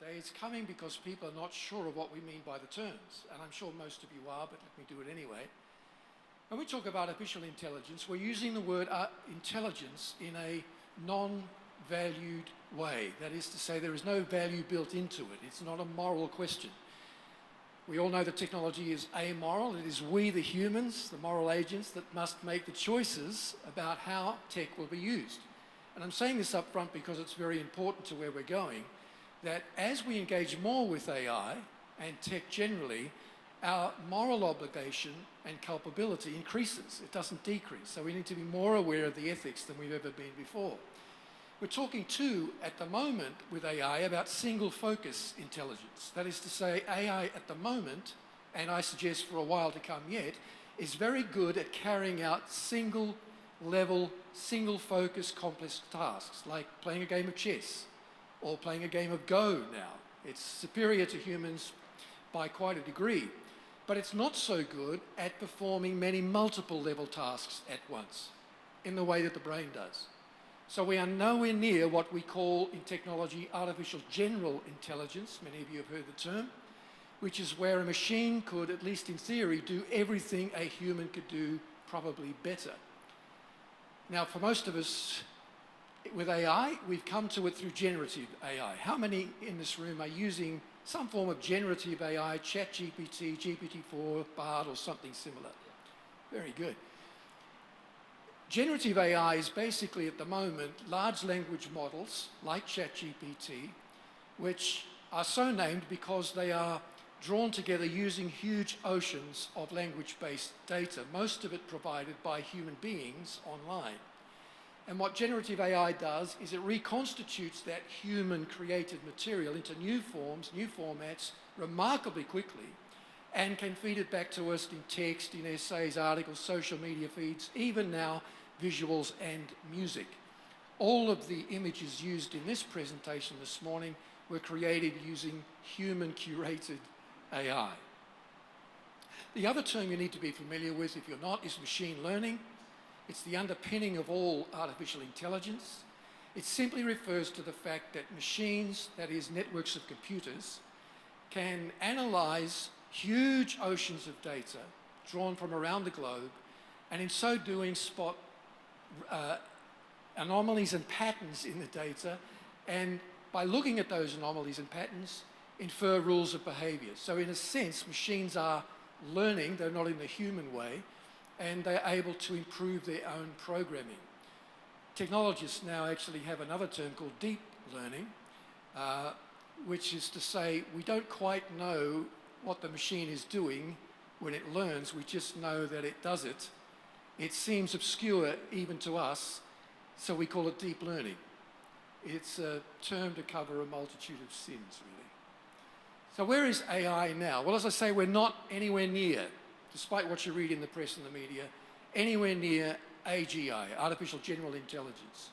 today. It's coming because people are not sure of what we mean by the terms, and I'm sure most of you are, but let me do it anyway. When we talk about artificial intelligence, we're using the word intelligence in a non-valued way. That is to say, there is no value built into it. It's not a moral question. We all know that technology is amoral. It is we, the humans, the moral agents, that must make the choices about how tech will be used. And I'm saying this up front because it's very important to where we're going, that as we engage more with AI and tech generally, our moral obligation and culpability increases. It doesn't decrease. So we need to be more aware of the ethics than we've ever been before. We're talking too, at the moment, with AI about single focus intelligence. That is to say, AI at the moment, and I suggest for a while to come yet, is very good at carrying out single level, single focus complex tasks, like playing a game of chess or playing a game of Go now. It's superior to humans by quite a degree, but it's not so good at performing many multiple level tasks at once in the way that the brain does. So we are nowhere near what we call in technology artificial general intelligence. Many of you have heard the term, which is where a machine could, at least in theory, do everything a human could do, probably better. Now, for most of us, with AI, we've come to it through generative AI. How many in this room are using some form of generative AI, ChatGPT, GPT-4, Bard, or something similar? Very good. Generative AI is basically, at the moment, large language models like ChatGPT, which are so named because they are drawn together using huge oceans of language-based data, most of it provided by human beings online. And what generative AI does is it reconstitutes that human-created material into new forms, new formats, remarkably quickly, and can feed it back to us in text, in essays, articles, social media feeds, even now visuals and music. All of the images used in this presentation this morning were created using human-curated AI. The other term you need to be familiar with, if you're not, is machine learning. It's the underpinning of all artificial intelligence. It simply refers to the fact that machines, that is, networks of computers, can analyze huge oceans of data drawn from around the globe, and in so doing spot anomalies and patterns in the data, and by looking at those anomalies and patterns, infer rules of behavior. So in a sense, machines are learning, though not in the human way, and they're able to improve their own programming. Technologists now actually have another term called deep learning, which is to say we don't quite know what the machine is doing when it learns, we just know that it does it. It seems obscure even to us, so we call it deep learning. It's a term to cover a multitude of sins, really. So where is AI now? Well, as I say, we're not anywhere near, despite what you read in the press and the media, anywhere near AGI, artificial general intelligence.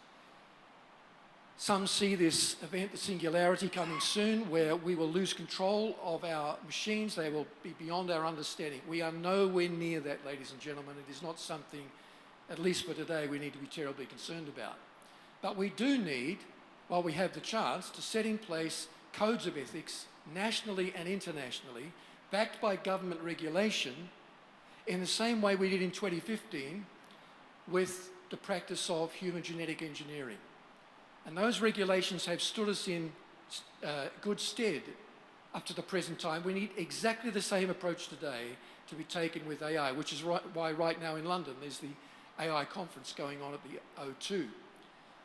Some see this event, the singularity, coming soon, where we will lose control of our machines. They will be beyond our understanding. We are nowhere near that, ladies and gentlemen. It is not something, at least for today, we need to be terribly concerned about. But we do need, while we have the chance, to set in place codes of ethics, nationally and internationally, backed by government regulation, in the same way we did in 2015 with the practice of human genetic engineering. And those regulations have stood us in good stead up to the present time. We need exactly the same approach today to be taken with AI, which is why right now in London there's the AI conference going on at the O2.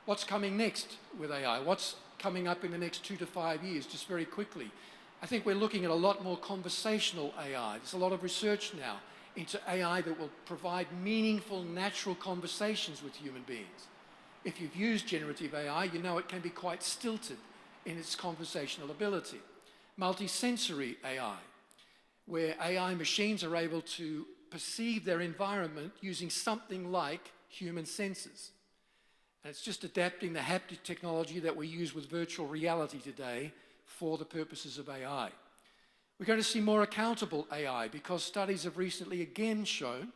What's coming next with AI? What's coming up in the next 2 to 5 years? Just very quickly. I think we're looking at a lot more conversational AI. There's a lot of research now into AI that will provide meaningful, natural conversations with human beings. If you've used generative AI, you know it can be quite stilted in its conversational ability. Multisensory AI, where AI machines are able to perceive their environment using something like human senses. And it's just adapting the haptic technology that we use with virtual reality today for the purposes of AI. We're going to see more accountable AI because studies have recently again shown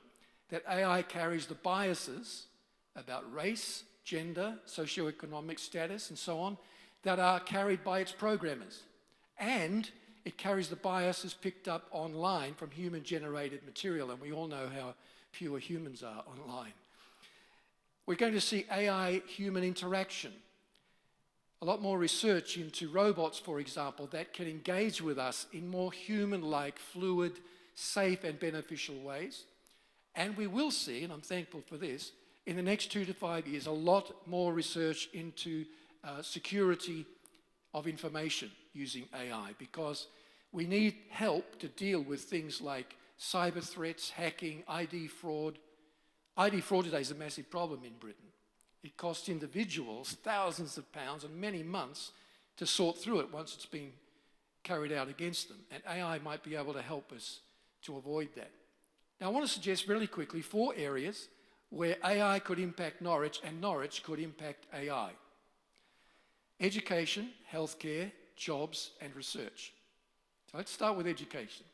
that AI carries the biases about race, gender, socioeconomic status, and so on, that are carried by its programmers. And it carries the biases picked up online from human-generated material, and we all know how pure humans are online. We're going to see AI-human interaction. A lot more research into robots, for example, that can engage with us in more human-like, fluid, safe and beneficial ways. And we will see, and I'm thankful for this, in the next 2 to 5 years, a lot more research into security of information using AI, because we need help to deal with things like cyber threats, hacking, ID fraud. ID fraud today is a massive problem in Britain. It costs individuals thousands of pounds and many months to sort through it once it's been carried out against them. And AI might be able to help us to avoid that. Now, I want to suggest really quickly 4 areas where AI could impact Norwich and Norwich could impact AI. Education, healthcare, jobs, and research. So let's start with education.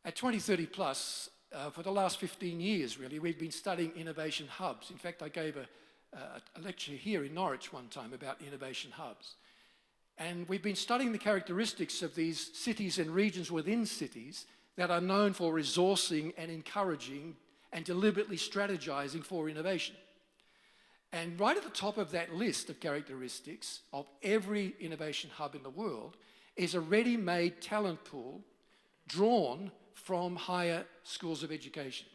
At 2030 Plus, for the last 15 years, really, we've been studying innovation hubs. In fact, I gave a lecture here in Norwich one time about innovation hubs. And we've been studying the characteristics of these cities and regions within cities that are known for resourcing and encouraging and deliberately strategizing for innovation. And right at the top of that list of characteristics of every innovation hub in the world is a ready-made talent pool drawn from higher schools of education.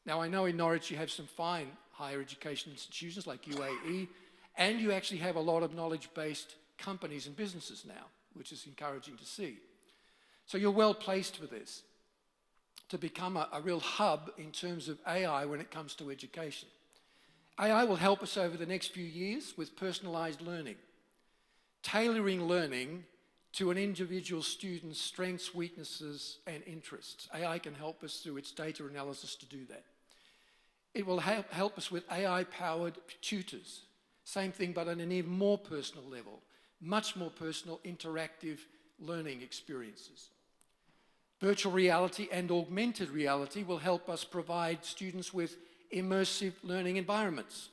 Now, I know in Norwich you have some fine higher education institutions like UAE, and you actually have a lot of knowledge-based companies and businesses now, which is encouraging to see. So you're well placed for this, to become a real hub in terms of AI when it comes to education. AI will help us over the next few years with personalized learning, tailoring learning to an individual student's strengths, weaknesses, and interests. AI can help us through its data analysis to do that. It will help us with AI-powered tutors. Same thing, but on an even more personal level, much more personal, interactive learning experiences. Virtual reality and augmented reality will help us provide students with immersive learning environments.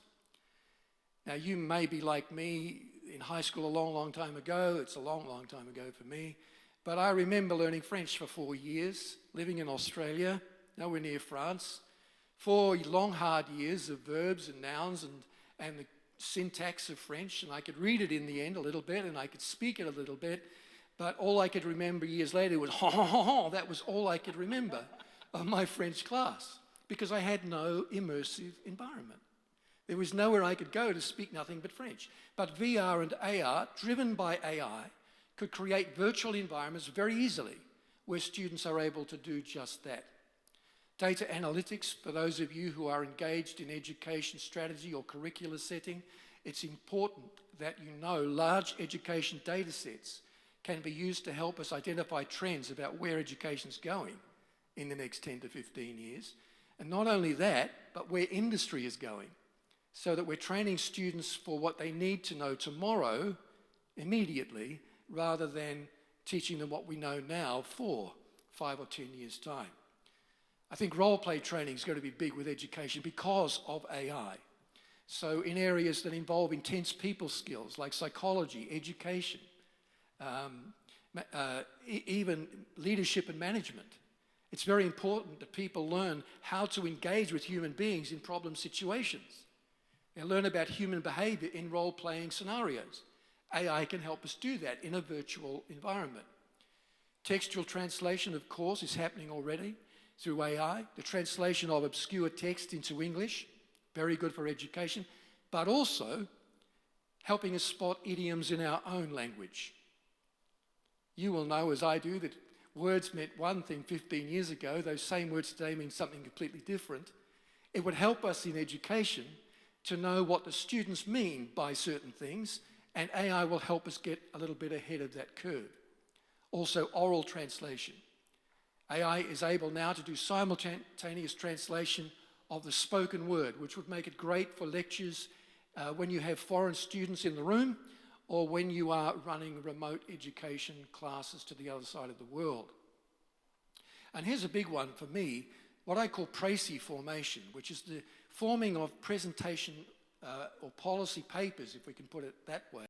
Now, you may be like me in high school a long, long time ago. It's a long, long time ago for me. But I remember learning French for 4 years, living in Australia, nowhere near France. 4 long, hard years of verbs and nouns and the syntax of French. And I could read it in the end a little bit, and I could speak it a little bit. But all I could remember years later was, ha, ha, ha, ha. That was all I could remember of my French class, because I had no immersive environment. There was nowhere I could go to speak nothing but French. But VR and AR, driven by AI, could create virtual environments very easily where students are able to do just that. Data analytics, for those of you who are engaged in education strategy or curricular setting, it's important that you know large education data sets can be used to help us identify trends about where education's going in the next 10 to 15 years. And not only that, but where industry is going, so that we're training students for what they need to know tomorrow, immediately, rather than teaching them what we know now for 5 or 10 years' time. I think role-play training is going to be big with education because of AI. So in areas that involve intense people skills like psychology, education, even leadership and management, it's very important that people learn how to engage with human beings in problem situations. They learn about human behavior in role-playing scenarios. AI can help us do that in a virtual environment. Textual translation, of course, is happening already through AI. The translation of obscure text into English, very good for education, but also helping us spot idioms in our own language. You will know, as I do, that words meant one thing 15 years ago. Those same words today mean something completely different. It would help us in education to know what the students mean by certain things, and AI will help us get a little bit ahead of that curve. Also, oral translation. AI is able now to do simultaneous translation of the spoken word, which would make it great for lectures when you have foreign students in the room, or when you are running remote education classes to the other side of the world. And here's a big one for me, what I call précis formation, which is the forming of presentation or policy papers, if we can put it that way,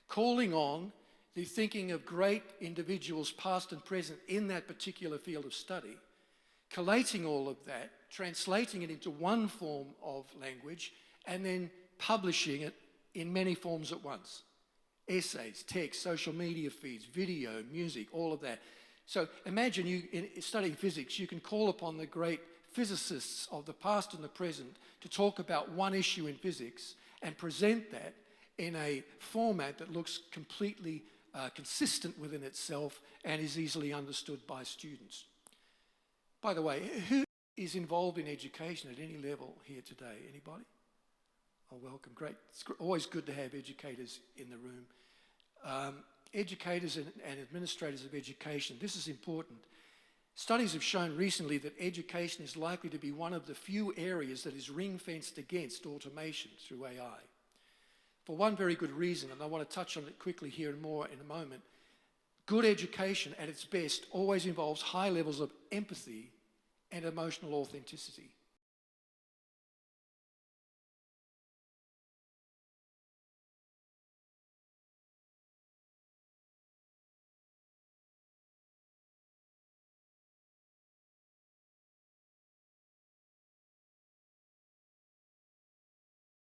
calling on the thinking of great individuals, past and present, in that particular field of study, collating all of that, translating it into one form of language, and then publishing it in many forms at once. Essays, text, social media feeds, video, music, all of that. So imagine you, in studying physics, you can call upon the great physicists of the past and the present to talk about one issue in physics and present that in a format that looks completely consistent within itself and is easily understood by students. By the way, who is involved in education at any level here today? Anybody? Oh, welcome. Great. It's always good to have educators in the room. Educators and administrators of education, this is important. Studies have shown recently that education is likely to be one of the few areas that is ring-fenced against automation through AI. For one very good reason, and I want to touch on it quickly here and more in a moment. Good education at its best always involves high levels of empathy and emotional authenticity.